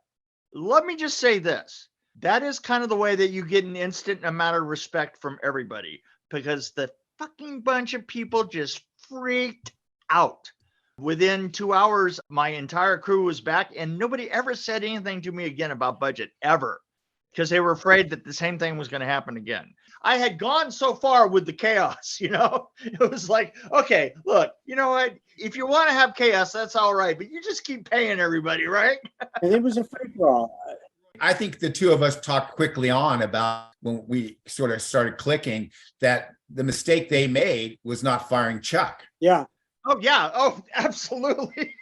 Let me just say this. That is kind of the way that you get an instant amount of respect from everybody, because the fucking bunch of people just freaked out. Within 2 hours, my entire crew was back and nobody ever said anything to me again about budget, ever, because they were afraid that the same thing was going to happen again. I had gone so far with the chaos, It was like, okay, look, you know what? If you want to have chaos, that's all right, but you just keep paying everybody, right? And it was a free-for-all. I think the two of us talked quickly on about when we sort of started clicking that the mistake they made was not firing Chuck. Yeah. Oh, yeah. Oh, absolutely.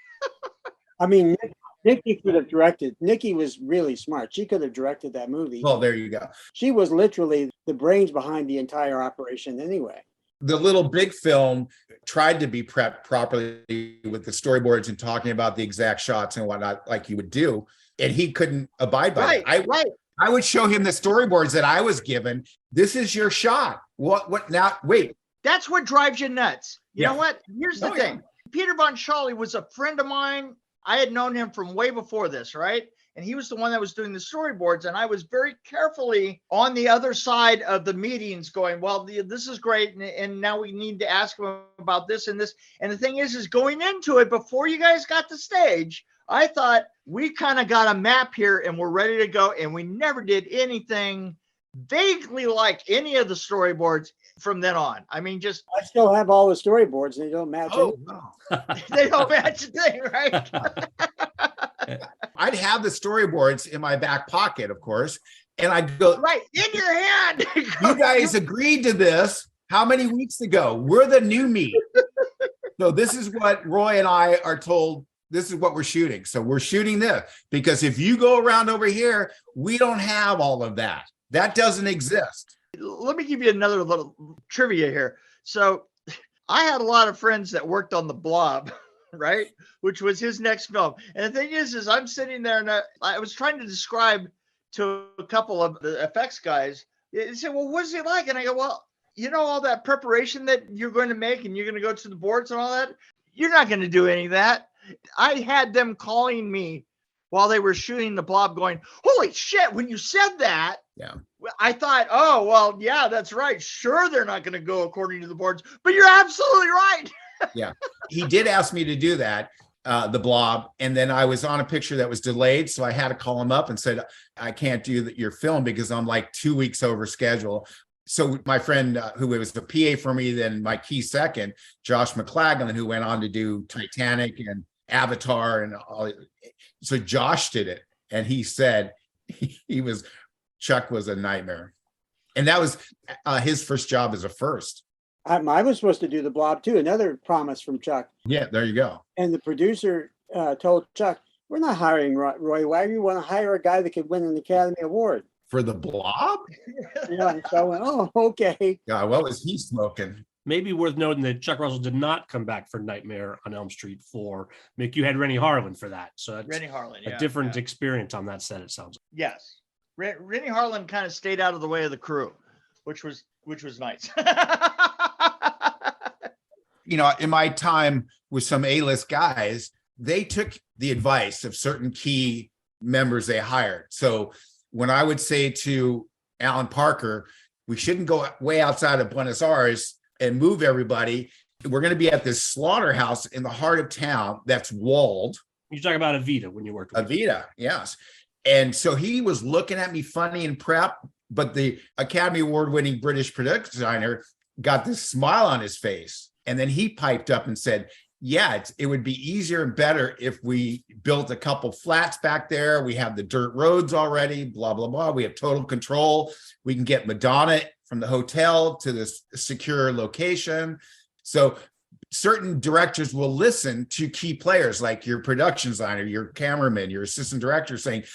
I mean, Nikki could have directed. Nikki was really smart. She could have directed that movie. Well, there you go. She was literally the brains behind the entire operation anyway. The Little Big film tried to be prepped properly with the storyboards and talking about the exact shots and whatnot, like you would do. And he couldn't abide by it. Right. I would show him the storyboards that I was given. This is your shot. What now? Wait. That's what drives you nuts. You know Yeah. what? Here's the thing. Peter Von Schally was a friend of mine. I had known him from way before this, right? And he was the one that was doing the storyboards. And I was very carefully on the other side of the meetings going, well, this is great. And now we need to ask him about this and this. And the thing is going into it, before you guys got to stage, I thought we kind of got a map here and we're ready to go. And we never did anything vaguely like any of the storyboards from then on. I mean, just I still have all the storyboards and they don't match. Oh, they don't match a thing, right? I'd have the storyboards in my back pocket, of course. And I'd go, Right in your hand. you guys agreed to this how many weeks ago? We're the new meat. So this is what Roy and I are told. This is what we're shooting. So we're shooting this because if you go around over here, we don't have all of that. That doesn't exist. Let me give you another little trivia here. So I had a lot of friends that worked on The Blob, right? Which was his next film. And the thing is I'm sitting there and I was trying to describe to a couple of the effects guys. They said, well, what is it like? And I go, well, all that preparation that you're going to make and you're going to go to the boards and all that, you're not going to do any of that. I had them calling me while they were shooting The Blob going, holy shit, when you said that, Yeah. I thought, oh, well, yeah, that's right. Sure, they're not going to go according to the boards, but you're absolutely right. Yeah. He did ask me to do that, The Blob. And then I was on a picture that was delayed. So I had to call him up and said, I can't do your film because I'm like 2 weeks over schedule. So my friend who was the PA for me, then my key second, Josh McLagan, who went on to do Titanic and Avatar and all. So Josh did it. And he said Chuck was a nightmare. And that was his first job as a first. I was supposed to do The Blob too. Another promise from Chuck. Yeah, there you go. And the producer told Chuck, we're not hiring Roy Wagner. We want to hire a guy that could win an Academy Award. For The Blob? Yeah, so I went, oh, okay. God, what was he smoking? Maybe worth noting that Chuck Russell did not come back for Nightmare on Elm Street 4. Mick, you had Rennie Harlan for that. So that's Rennie Harlan, a different experience on that set, it sounds like. Yes. Rennie Harlan kind of stayed out of the way of the crew, which was nice. In my time with some A-list guys, they took the advice of certain key members they hired. So when I would say to Alan Parker, we shouldn't go way outside of Buenos Aires and move everybody. We're going to be at this slaughterhouse in the heart of town that's walled. You talk about Avita when you worked with Avita, yes. And so he was looking at me funny in prep, but the Academy Award-winning British production designer got this smile on his face. And then he piped up and said, yeah, it would be easier and better if we built a couple flats back there. We have the dirt roads already, blah, blah, blah. We have total control. We can get Madonna from the hotel to this secure location. So certain directors will listen to key players like your production designer, your cameraman, your assistant director saying,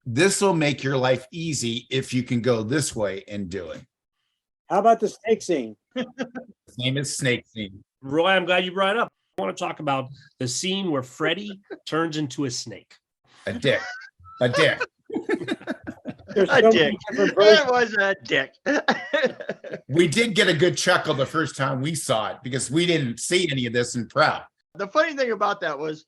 this will make your life easy if you can go this way and do it. How about the snake scene? His name is Snake Scene. Roy, I'm glad you brought it up. I want to talk about the scene where Freddy turns into a snake. A dick. A dick. There's A so dick. many different That versions. was a dick. We did get a good chuckle the first time we saw it because we didn't see any of this in prep. The funny thing about that was,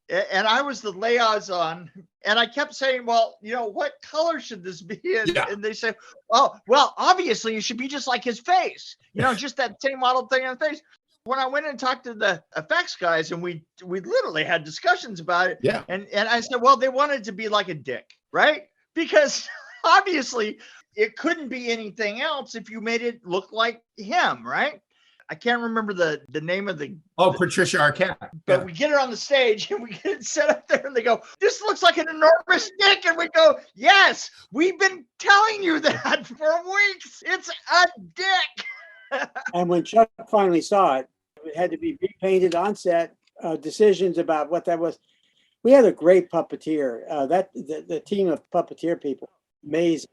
and I was the liaison, and I kept saying, well, what color should this be? And they say, oh, well, obviously it should be just like his face, just that same model thing on the face. When I went and talked to the effects guys, and we literally had discussions about it. Yeah. And I said, well, they wanted to be like a dick, right? Because obviously it couldn't be anything else if you made it look like him, right? I can't remember the name of Patricia Arquette. but we get it on the stage and we get it set up there and they go, this looks like an enormous dick. And we go, yes, we've been telling you that for weeks. It's a dick. And when Chuck finally saw it, it had to be repainted on set. Decisions about what that was. We had a great puppeteer. The team of puppeteer people, amazing.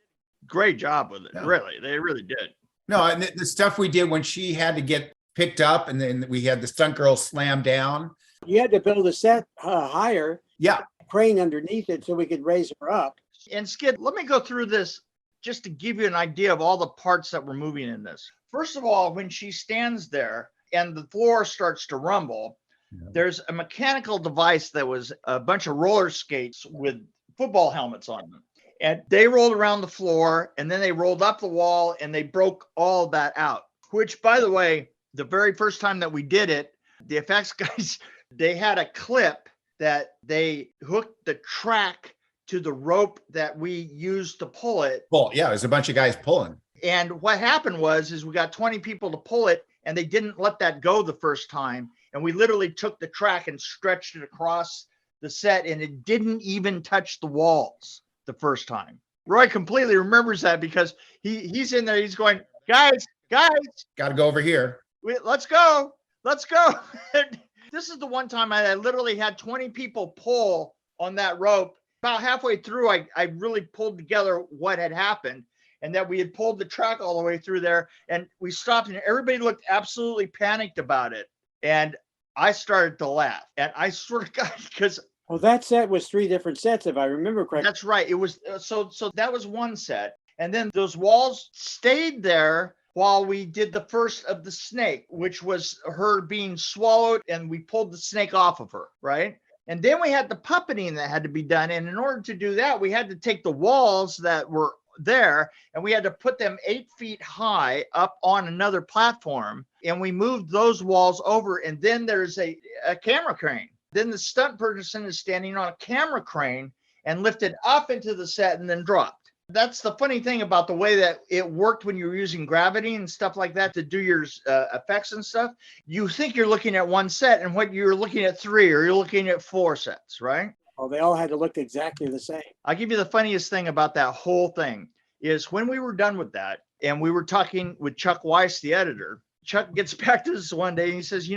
Great job with it. Yeah. Really, they really did. No, and the stuff we did when she had to get picked up and then we had the stunt girl slam down. You had to build a set higher, Yeah. crane underneath it so we could raise her up. And Skid, let me go through this just to give you an idea of all the parts that were moving in this. First of all, when she stands there and the floor starts to rumble, there's a mechanical device that was a bunch of roller skates with football helmets on them. And they rolled around the floor and then they rolled up the wall and they broke all that out, which, by the way, the very first time that we did it, the effects guys, they had a clip that they hooked the track to the rope that we used to pull it. Well, yeah, there's a bunch of guys pulling. And what happened was we got 20 people to pull it and they didn't let that go the first time. And we literally took the track and stretched it across the set and it didn't even touch the walls the first time. Roy completely remembers that because he's in there. He's going, guys, Got to go over here. let's go. This is the one time I literally had 20 people pull on that rope. About halfway through, I really pulled together what had happened and that we had pulled the track all the way through there. And we stopped and everybody looked absolutely panicked about it. And I started to laugh. And I swear to God, because Well, that set was 3 different sets, if I remember correctly. that's right. It was so that was one set. And then those walls stayed there while we did the first of the snake, which was her being swallowed and we pulled the snake off of her, right? And then we had the puppeting that had to be done. And in order to do that, we had to take the walls that were there and we had to put them 8 feet high up on another platform. And we moved those walls over. And then there's a camera crane. Then the stunt person is standing on a camera crane and lifted up into the set and then dropped. That's the funny thing about the way that it worked when you were using gravity and stuff like that to do your effects and stuff. You think you're looking at one set and what you're looking at 3 or you're looking at 4 sets, right? Well, they all had to look exactly the same. I'll give you the funniest thing about that whole thing is when we were done with that and we were talking with Chuck Weiss, the editor, Chuck gets back to us one day and he says,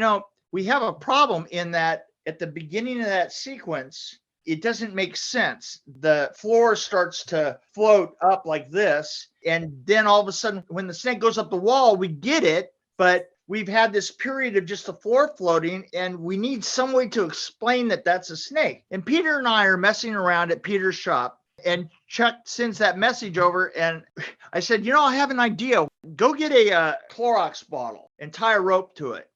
we have a problem in that at the beginning of that sequence, it doesn't make sense. The floor starts to float up like this. And then all of a sudden, when the snake goes up the wall, we get it. But we've had this period of just the floor floating and we need some way to explain that that's a snake. And Peter and I are messing around at Peter's shop and Chuck sends that message over. And I said, I have an idea. Go get a Clorox bottle and tie a rope to it.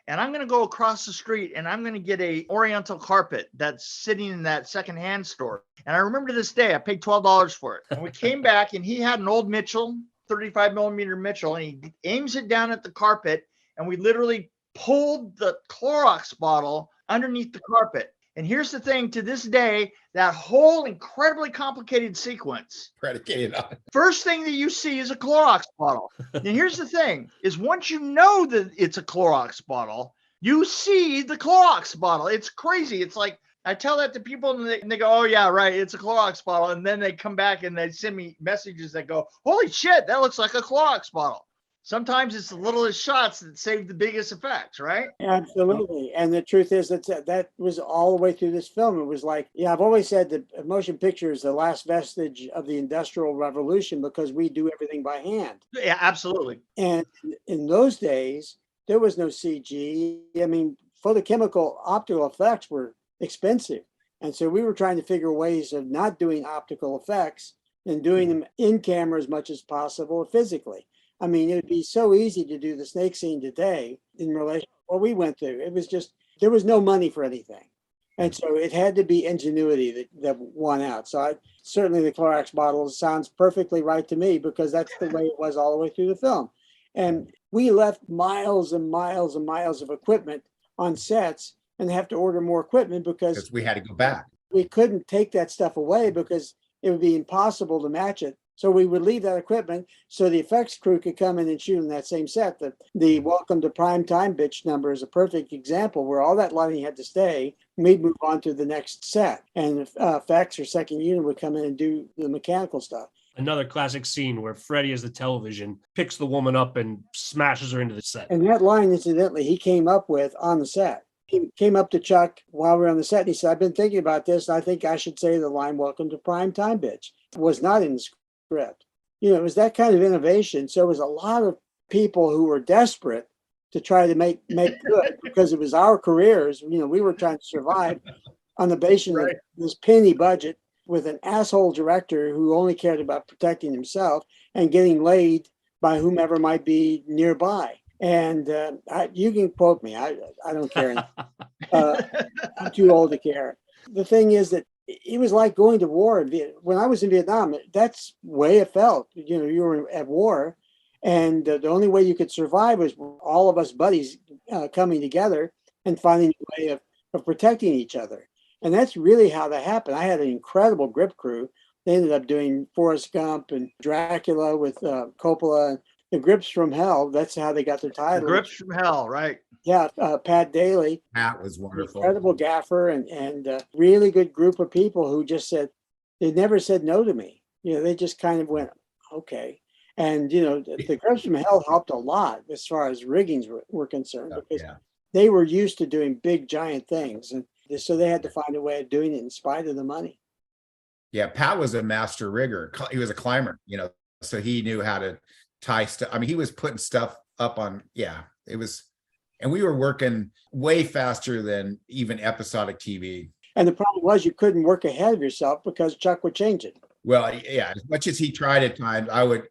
And I'm going to go across the street and I'm going to get a oriental carpet that's sitting in that secondhand store. And I remember to this day, I paid $12 for it. And we came back and he had an old Mitchell, 35 millimeter Mitchell, and he aims it down at the carpet. And we literally pulled the Clorox bottle underneath the carpet. And here's the thing, to this day, that whole incredibly complicated sequence, Predicated on. first thing that you see is a Clorox bottle. And here's the thing, is once you know that it's a Clorox bottle, you see the Clorox bottle. It's crazy. It's like, I tell that to people and they go, oh yeah, right. It's a Clorox bottle. And then they come back and they send me messages that go, holy shit, that looks like a Clorox bottle. Sometimes it's the littlest shots that save the biggest effects, right? Absolutely. And the truth is that was all the way through this film. It was like, yeah, I've always said that motion picture is the last vestige of the Industrial Revolution because we do everything by hand. Yeah, absolutely. And in those days, there was no CG. I mean, photochemical optical effects were expensive. And so we were trying to figure ways of not doing optical effects and doing them in camera as much as possible physically. I mean, it would be so easy to do the snake scene today in relation to what we went through. It was just, there was no money for anything. And so it had to be ingenuity that won out. So certainly the Clorox bottle sounds perfectly right to me because that's the way it was all the way through the film. And we left miles and miles and miles of equipment on sets and have to order more equipment because we had to go back. We couldn't take that stuff away because it would be impossible to match it. So we would leave that equipment so the effects crew could come in and shoot in that same set. The Welcome to Prime Time bitch number is a perfect example where all that lighting had to stay. We'd move on to the next set and effects or second unit would come in and do the mechanical stuff. Another classic scene where Freddy, as the television, picks the woman up and smashes her into the set. And that line, incidentally, he came up with on the set. He came up to Chuck while we were on the set and he said, I've been thinking about this. And I think I should say the line, Welcome to Prime Time bitch. It was not in the script. You know, it was that kind of innovation. So it was a lot of people who were desperate to try to make good because it was our careers. You know, we were trying to survive on the basis of this penny budget with an asshole director who only cared about protecting himself and getting laid by whomever might be nearby. And you can quote me. I don't care. I'm too old to care. The thing is that it was like going to war. When I was in Vietnam, that's the way it felt. You know, you were at war, and the only way you could survive was all of us buddies coming together and finding a way of protecting each other. And that's really how that happened. I had an incredible grip crew. They ended up doing Forrest Gump and Dracula with Coppola and the Grips from Hell. That's how they got their title. The Grips from Hell, right? Yeah, Pat Daly. Pat was wonderful. Incredible gaffer and really good group of people who just said, they never said no to me. You know, they just kind of went, okay. And, you know, the Grips from Hell helped a lot as far as riggings were concerned because they were used to doing big, giant things. And so they had to find a way of doing it in spite of the money. Yeah, Pat was a master rigger. He was a climber, you know, so he knew how to tie stuff. I mean, he was putting stuff up on, it was, and we were working way faster than even episodic TV. And the problem was you couldn't work ahead of yourself because Chuck would change it. Well, yeah, as much as he tried at times, I would,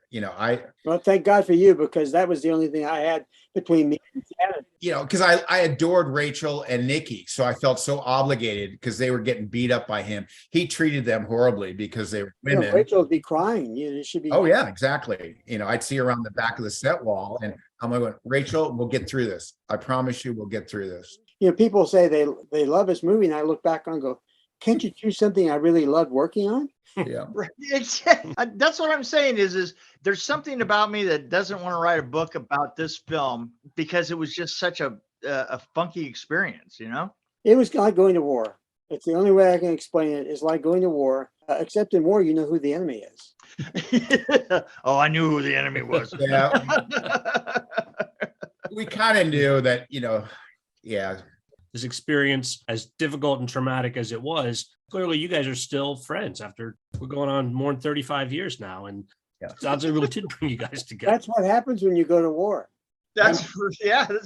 Well, thank God for you, because that was the only thing I had between me and Shannon. You know, because I adored Rachel and Nikki, so I felt so obligated because they were getting beat up by him. He treated them horribly because they were women. You know, Rachel would be crying. You should be. Oh yeah, exactly. You know, I'd see her on the back of the set wall, and I'm like, Rachel, we'll get through this. I promise you, we'll get through this. You know, people say they love this movie, and I look back and go, can't you choose something I really loved working on? Yeah. Right. That's what I'm saying is there's something about me that doesn't want to write a book about this film because it was just such a funky experience, you know? It was like going to war. It's the only way I can explain it. It's like going to war, except in war, you know who the enemy is. Oh, I knew who the enemy was. Yeah. We kind of knew that, This experience, as difficult and traumatic as it was, clearly you guys are still friends after we're going on more than 35 years now. And it sounds like it really did bring you guys together. That's what happens when you go to war. That's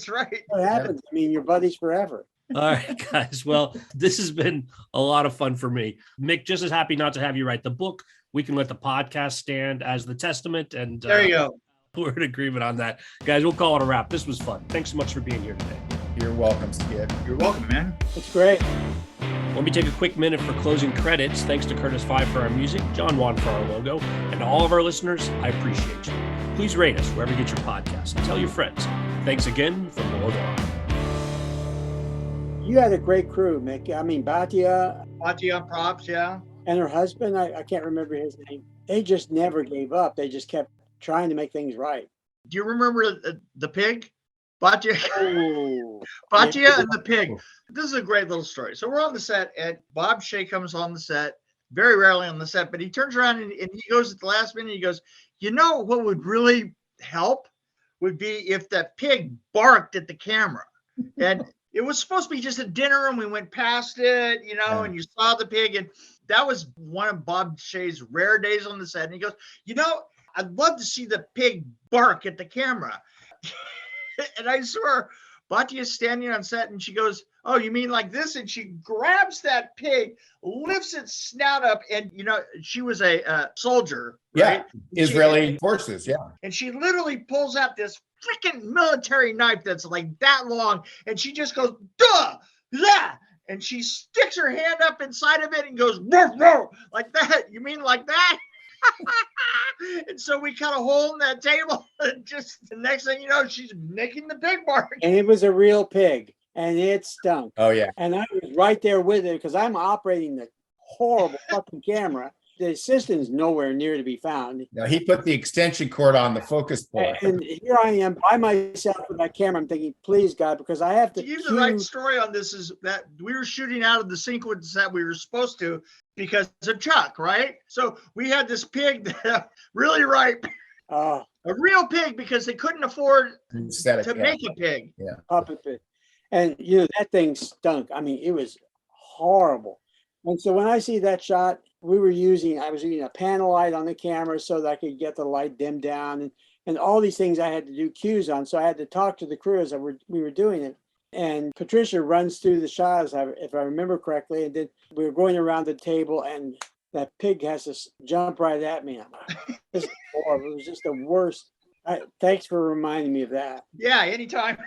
right. What happens. I mean, you're buddies forever. All right, guys. Well, this has been a lot of fun for me. Mick, just as happy not to have you write the book. We can let the podcast stand as the testament. And there you go. We're in agreement on that. Guys, we'll call it a wrap. This was fun. Thanks so much for being here today. You're welcome, Skid. You're welcome, man. It's great. Let me take a quick minute for closing credits. Thanks to Curtis Five for our music, John Wan for our logo, and to all of our listeners, I appreciate you. Please rate us wherever you get your podcast and tell your friends. Thanks again from the Lord. You had a great crew, Mick. I mean, Batia Props, yeah. and her husband, I can't remember his name. They just never gave up. They just kept trying to make things right. Do you remember the pig? Batya, Oh, Batya and the pig. This is a great little story. So we're on the set, and Bob Shea comes on the set, very rarely on the set, but he turns around and he goes at the last minute, he goes, you know what would really help would be if that pig barked at the camera. And it was supposed to be just a dinner, and we went past it, you know, and you saw the pig, and that was one of Bob Shea's rare days on the set. And he goes, you know, I'd love to see the pig bark at the camera. And I swear, Batya's standing on set, and she goes, oh, you mean like this? And she grabs that pig, lifts its snout up, and, you know, she was a soldier, right? Yeah, Israeli forces, yeah. And she literally pulls out this freaking military knife that's like that long, and she just goes, duh, yeah. And she sticks her hand up inside of it and goes, woof, woof, like that. You mean like that? And so we cut a hole in that table, and just the next thing you know, she's making the pig bark. and it was a real pig, and it stunk. Oh yeah. And I was right there with it because I'm operating the horrible fucking camera. The assistant's nowhere near to be found. Now he put the extension cord on the focus point. And here I am by myself with my camera. I'm thinking, please God, because I have to To give the right story on this is that we were shooting out of the sequence that we were supposed to because of Chuck, right? So we had this pig that really ripe, a real pig, because they couldn't afford to make a pig. puppet pig. And you know, that thing stunk. I mean, it was horrible. And so when I see that shot, I was using a panel light on the camera so that I could get the light dimmed down, and all these things I had to do cues on. So I had to talk to the crew as we were doing it. And Patricia runs through the shots, if I remember correctly, and then we were going around the table, and that pig has to jump right at me. This is horrible. It was just the worst. Thanks for reminding me of that. Yeah, anytime.